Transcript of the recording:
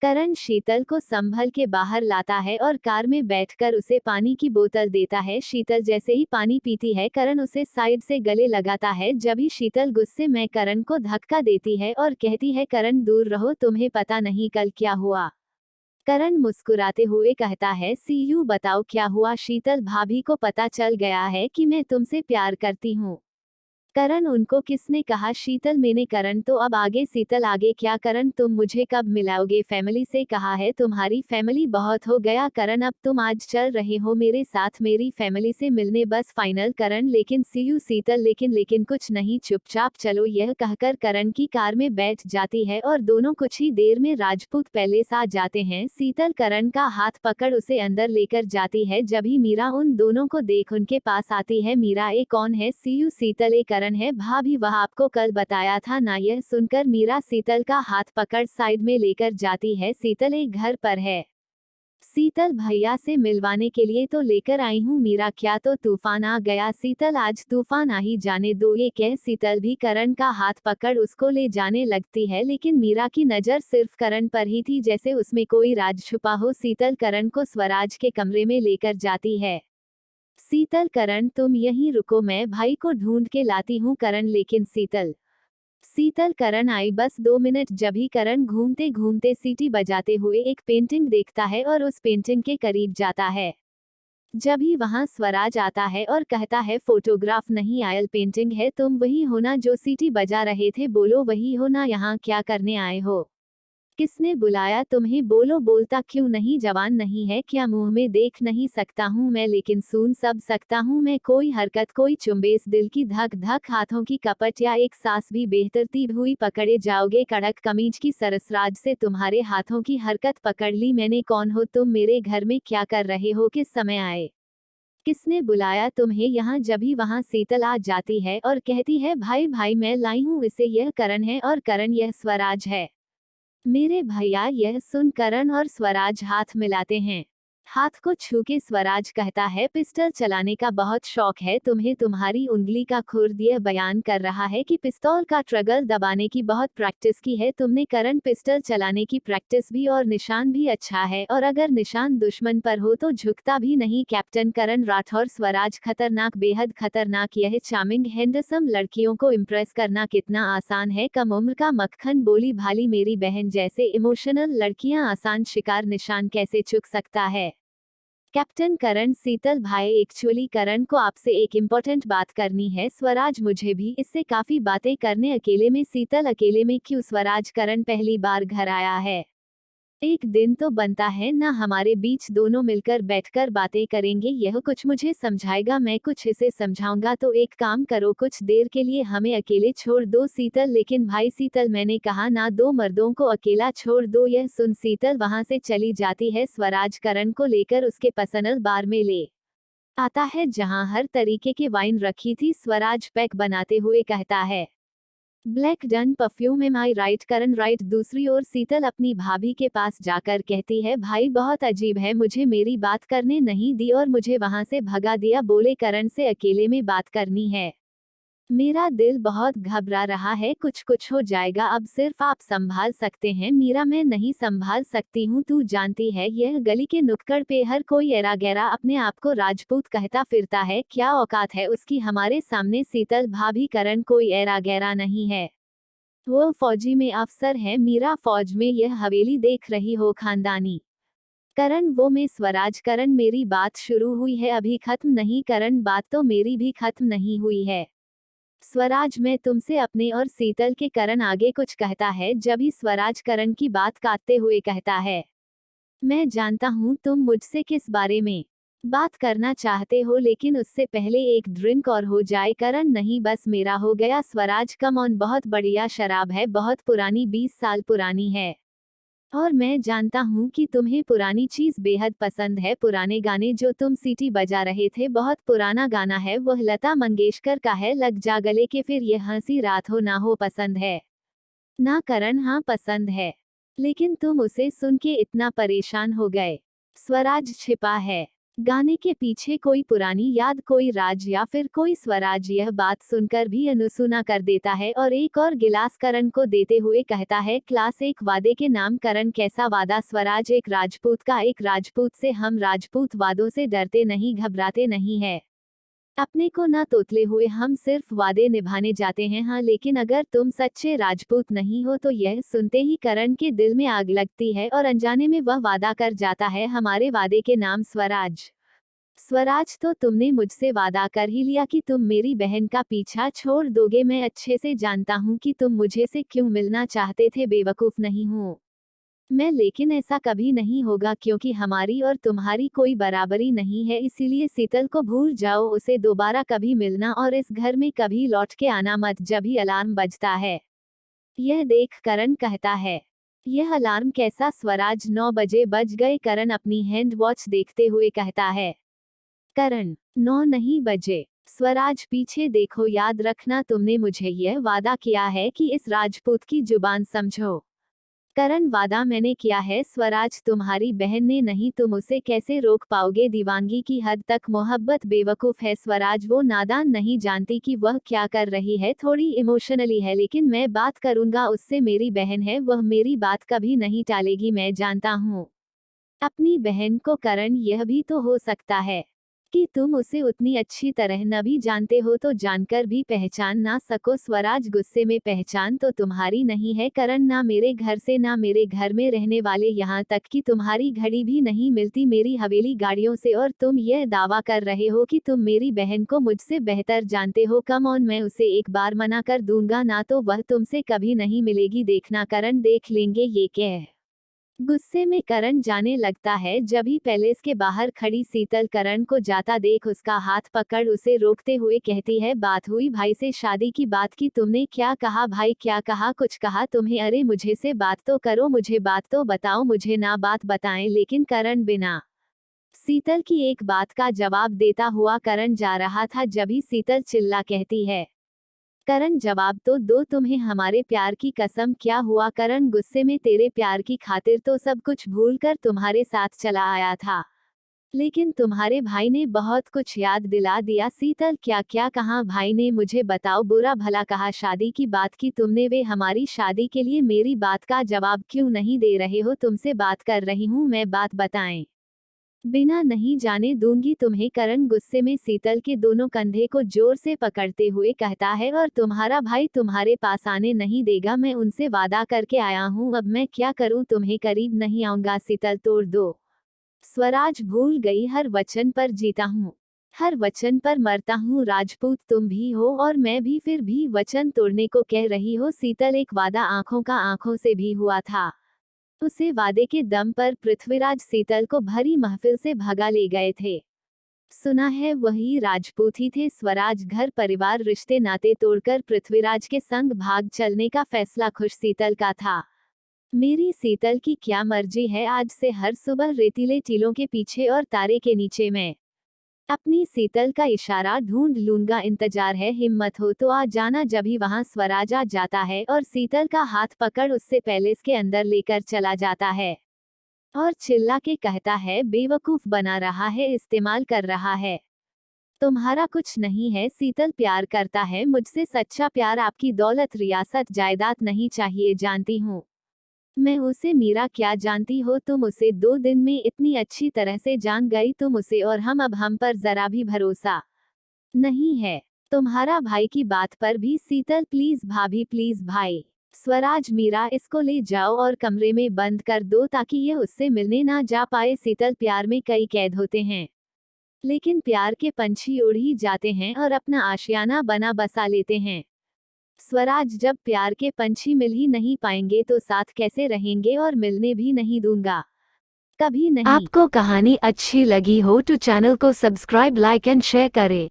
करण शीतल को संभल के बाहर लाता है और कार में बैठकर उसे पानी की बोतल देता है। शीतल जैसे ही पानी पीती है, करण उसे साइड से गले लगाता है। जब ही शीतल गुस्से में करण को धक्का देती है और कहती है, करण दूर रहो, तुम्हें पता नहीं कल क्या हुआ। करण मुस्कुराते हुए कहता है, सी यू, बताओ क्या हुआ। शीतल, भाभी को पता चल गया है कि मैं तुमसे प्यार करती हूँ। करण, उनको किसने कहा। शीतल, मैंने। करण, तो अब आगे। शीतल, आगे क्या। करण, तुम मुझे कब मिलाओगे। फैमिली से कहा है, तुम्हारी फैमिली बहुत हो गया। करण, अब तुम आज चल रहे हो मेरे साथ मेरी फैमिली से मिलने, बस फाइनल। करण, लेकिन सी यू। शीतल, लेकिन कुछ नहीं, चुपचाप चलो। यह कहकर करण की कार में बैठ जाती है और दोनों कुछ ही देर में राजपूत पैलेस आ जाते हैं। शीतल करण का हाथ पकड़ उसे अंदर लेकर जाती है। जब ही मीरा उन दोनों को देख उनके पास आती है, मीरा, ये कौन है। सी यू। शीतल, ये करण है भाभी, वह आपको कल बताया था ना। यह सुनकर मीरा शीतल का हाथ पकड़ साइड में लेकर जाती है। शीतल, एक घर पर है। शीतल, भैया से मिलवाने के लिए तो लेकर आई हूँ। मीरा, क्या तो तूफान आ गया। शीतल, आज तूफान आ ही जाने दो, ये कह शीतल भी करण का हाथ पकड़ उसको ले जाने लगती है, लेकिन मीरा की नजर सिर्फ करण पर ही थी, जैसे उसमें कोई राज छुपा हो। शीतल करण को स्वराज के कमरे में लेकर जाती है। शीतल, करण तुम यहीं रुको, मैं भाई को ढूंढ के लाती हूँ। करण, लेकिन शीतल, करण आई, बस 2 मिनट। जब ही करण घूमते घूमते सीटी बजाते हुए एक पेंटिंग देखता है और उस पेंटिंग के करीब जाता है। जब ही वहां स्वराज आता है और कहता है, फोटोग्राफ नहीं, आयल पेंटिंग है। तुम वही हो ना जो सीटी बजा रहे थे। बोलो, वही हो ना। यहाँ क्या करने आए हो। किसने बुलाया तुम्हें। बोलो, बोलता क्यों नहीं। जवान नहीं है क्या। मुंह में देख नहीं सकता हूँ मैं, लेकिन सुन सब सकता हूँ मैं। कोई हरकत, कोई चुम्बेस, दिल की धक धक, हाथों की कपट या एक सांस भी बेतरतीब हुई, पकड़े जाओगे। कड़क कमीज की सरसराज से तुम्हारे हाथों की हरकत पकड़ ली मैंने। कौन हो तुम, मेरे घर में क्या कर रहे हो, किस समय आए, किसने बुलाया तुम्हें यहाँ। जब ही वहाँ शीतल आ जाती है और कहती है, भाई भाई मैं लाई हूँ इसे, यह करण है और करण यह स्वराज है मेरे भैया। यह सुन करण और स्वराज हाथ मिलाते हैं। हाथ को छू के स्वराज कहता है, पिस्टल चलाने का बहुत शौक है तुम्हें। तुम्हारी उंगली का खुर्द यह बयान कर रहा है कि पिस्तौल का ट्रगल दबाने की बहुत प्रैक्टिस की है तुमने। करण, पिस्टल चलाने की प्रैक्टिस भी और निशान भी अच्छा है, और अगर निशान दुश्मन पर हो तो झुकता भी नहीं। कैप्टन करण राठौर। स्वराज, खतरनाक, बेहद खतरनाक। यह चार्मिंग हैंडसम लड़कियों को इम्प्रेस करना कितना आसान है। कम उम्र का मक्खन, बोली भाली मेरी बहन जैसे इमोशनल लड़कियां आसान शिकार, निशान कैसे चुक सकता है। कैप्टन करण। शीतल, भाई एक्चुअली करण को आपसे एक इम्पोर्टेंट बात करनी है। स्वराज, मुझे भी इससे काफी बातें करने। अकेले में। शीतल, अकेले में क्यों। स्वराज, करण पहली बार घर आया है, एक दिन तो बनता है ना हमारे बीच, दोनों मिलकर बैठकर बातें करेंगे। यह कुछ मुझे समझाएगा, मैं कुछ इसे समझाऊंगा। तो एक काम करो, कुछ देर के लिए हमें अकेले छोड़ दो। शीतल, लेकिन भाई। शीतल, मैंने कहा ना, दो मर्दों को अकेला छोड़ दो। यह सुन शीतल वहां से चली जाती है। स्वराज करण को लेकर उसके पसंद बार में ले आता है, जहां हर तरीके की वाइन रखी थी। स्वराज पैक बनाते हुए कहता है, ब्लैक डन परफ्यूम, एम आई राइट। करण, राइट। दूसरी ओर शीतल अपनी भाभी के पास जाकर कहती है, भाई बहुत अजीब है, मुझे मेरी बात करने नहीं दी और मुझे वहां से भगा दिया। बोले, करण से अकेले में बात करनी है। मेरा दिल बहुत घबरा रहा है, कुछ कुछ हो जाएगा। अब सिर्फ आप संभाल सकते हैं। मीरा, मैं नहीं संभाल सकती हूँ। तू जानती है, यह गली के नुक्कड़ पे हर कोई एरा गैरा अपने आप को राजपूत कहता फिरता है। क्या औकात है उसकी हमारे सामने। शीतल, भाभी, करण कोई एरा गैरा नहीं है, वो फौजी में अफसर है। मीरा, फौज में। यह हवेली देख रही हो, खानदानी। करण, वो मैं। स्वराज, करण मेरी बात शुरू हुई है, अभी खत्म नहीं। करण, बात तो मेरी भी खत्म नहीं हुई है। स्वराज, मैं तुमसे अपने और शीतल के। करण आगे कुछ कहता है, जब ही स्वराज करण की बात काटते हुए कहता है, मैं जानता हूँ तुम मुझसे किस बारे में बात करना चाहते हो, लेकिन उससे पहले एक ड्रिंक और हो जाए। करण, नहीं, बस मेरा हो गया। स्वराज, कम ऑन, बहुत बढ़िया शराब है, बहुत पुरानी, 20 साल पुरानी है, और मैं जानता हूँ कि तुम्हें पुरानी चीज बेहद पसंद है। पुराने गाने जो तुम सीटी बजा रहे थे, बहुत पुराना गाना है, वह लता मंगेशकर का है, लग जा गले के फिर ये हंसी रात हो ना हो। पसंद है ना। करण, हाँ पसंद है, लेकिन तुम उसे सुन के इतना परेशान हो गए। स्वराज, छिपा है। गाने के पीछे कोई पुरानी याद, कोई राज या फिर कोई स्वराज यह बात सुनकर भी अनसुना कर देता है और एक और गिलास करण को देते हुए कहता है, क्लास एक वादे के नाम। करण, कैसा वादा? स्वराज, एक राजपूत का। एक राजपूत से? हम राजपूत वादों से डरते नहीं, घबराते नहीं है, अपने को ना तोतले हुए, हम सिर्फ वादे निभाने जाते हैं। हाँ, लेकिन अगर तुम सच्चे राजपूत नहीं हो तो? यह सुनते ही करण के दिल में आग लगती है और अनजाने में वह वादा कर जाता है, हमारे वादे के नाम स्वराज। स्वराज, तो तुमने मुझसे वादा कर ही लिया कि तुम मेरी बहन का पीछा छोड़ दोगे। मैं अच्छे से जानता हूँ कि तुम मुझे से क्यों मिलना चाहते थे, बेवकूफ नहीं हूँ मैं, लेकिन ऐसा कभी नहीं होगा क्योंकि हमारी और तुम्हारी कोई बराबरी नहीं है। इसीलिए शीतल को भूल जाओ, उसे दोबारा कभी मिलना और इस घर में कभी लौट के आना मत जब भी अलार्म बजता है। यह देख करण कहता है, यह अलार्म कैसा? स्वराज, 9 बजे बज गए। करण अपनी हैंड वॉच देखते हुए कहता है। करण, 9 नहीं बजे। स्वराज, पीछे देखो, याद रखना तुमने मुझे यह वादा किया है कि इस राजपूत की जुबान समझो। करण, वादा मैंने किया है स्वराज, तुम्हारी बहन ने नहीं, तुम उसे कैसे रोक पाओगे? दीवानगी की हद तक मोहब्बत बेवकूफ है स्वराज, वो नादान नहीं जानती कि वह क्या कर रही है, थोड़ी इमोशनली है, लेकिन मैं बात करूंगा उससे, मेरी बहन है, वह मेरी बात कभी नहीं टालेगी, मैं जानता हूँ अपनी बहन को। करण, यह भी तो हो सकता है कि तुम उसे उतनी अच्छी तरह न भी जानते हो तो जानकर भी पहचान ना सको। स्वराज गुस्से में, पहचान तो तुम्हारी नहीं है करण, ना मेरे घर से, ना मेरे घर में रहने वाले, यहाँ तक कि तुम्हारी घड़ी भी नहीं मिलती मेरी हवेली गाड़ियों से, और तुम यह दावा कर रहे हो कि तुम मेरी बहन को मुझसे बेहतर जानते हो। कम ऑन, मैं उसे एक बार मना कर दूंगा ना तो वह तुमसे कभी नहीं मिलेगी, देखना करण, देख लेंगे। ये कह गुस्से में करण जाने लगता है। जब ही पैलेस के बाहर खड़ी शीतल करण को जाता देख उसका हाथ पकड़ उसे रोकते हुए कहती है, बात हुई भाई से, शादी की बात की तुमने? क्या कहा भाई, क्या कहा? कुछ कहा तुम्हें? अरे मुझे से बात तो करो, मुझे बात तो बताओ, मुझे ना बात बताएं। लेकिन करण बिना शीतल की एक बात का जवाब देता हुआ करण जा रहा था, जब ही शीतल चिल्ला कहती है, करण जवाब तो दो, तुम्हें हमारे प्यार की कसम। क्या हुआ करण? गुस्से में, तेरे प्यार की खातिर तो सब कुछ भूल कर तुम्हारे साथ चला आया था, लेकिन तुम्हारे भाई ने बहुत कुछ याद दिला दिया। शीतल, क्या क्या कहा भाई ने, मुझे बताओ, बुरा भला कहा? शादी की बात की तुमने, वे हमारी शादी के लिए मेरी बात का जवाब क्यों नहीं दे रहे हो? तुमसे बात कर रही हूँ मैं, बात बताएं, बिना नहीं जाने दूंगी तुम्हें। करण गुस्से में शीतल के दोनों कंधे को जोर से पकड़ते हुए कहता है, और तुम्हारा भाई तुम्हारे पास आने नहीं देगा, मैं उनसे वादा करके आया हूँ, अब मैं क्या करूँ, तुम्हें करीब नहीं आऊंगा। शीतल, तोड़ दो स्वराज, भूल गई, हर वचन पर जीता हूँ, हर वचन पर मरता हूँ। राजपूत तुम भी हो और मैं भी, फिर भी वचन तोड़ने को कह रही हो? शीतल, एक वादा आंखों का आंखों से भी हुआ था, उसे वादे के दम पर पृथ्वीराज शीतल को भरी महफिल से भगा ले गए थे। सुना है वही राजपूत ही थे। स्वराज, घर परिवार रिश्ते नाते तोड़कर पृथ्वीराज के संग भाग चलने का फैसला खुश शीतल का था। मेरी शीतल की क्या मर्जी है, आज से हर सुबह रेतीले टीलों के पीछे और तारे के नीचे मैं अपनी शीतल का इशारा ढूंढ लूंगा। इंतजार है, हिम्मत हो तो आ जाना। जब ही वहां स्वराज आ जाता है और शीतल का हाथ पकड़ उससे पैलेस के अंदर लेकर चला जाता है और चिल्ला के कहता है, बेवकूफ बना रहा है, इस्तेमाल कर रहा है, तुम्हारा कुछ नहीं है। शीतल, प्यार करता है मुझसे, सच्चा प्यार, आपकी दौलत रियासत जायदाद नहीं चाहिए, जानती हूँ मैं उसे, मीरा क्या जानती हो तुम उसे? 2 दिन में इतनी अच्छी तरह से जान गई तुम उसे, और अब हम पर जरा भी भरोसा नहीं है तुम्हारा भाई की बात पर भी। शीतल, प्लीज भाभी, प्लीज भाई। स्वराज, मीरा, इसको ले जाओ और कमरे में बंद कर दो ताकि ये उससे मिलने ना जा पाए। शीतल, प्यार में कई कैद होते हैं, लेकिन प्यार के पंछी उड़ ही जाते हैं और अपना आशियाना बना बसा लेते हैं। स्वराज, जब प्यार के पंछी मिल ही नहीं पाएंगे तो साथ कैसे रहेंगे, और मिलने भी नहीं दूंगा, कभी नहीं। आपको कहानी अच्छी लगी हो तो चैनल को सब्सक्राइब, लाइक एंड शेयर करें।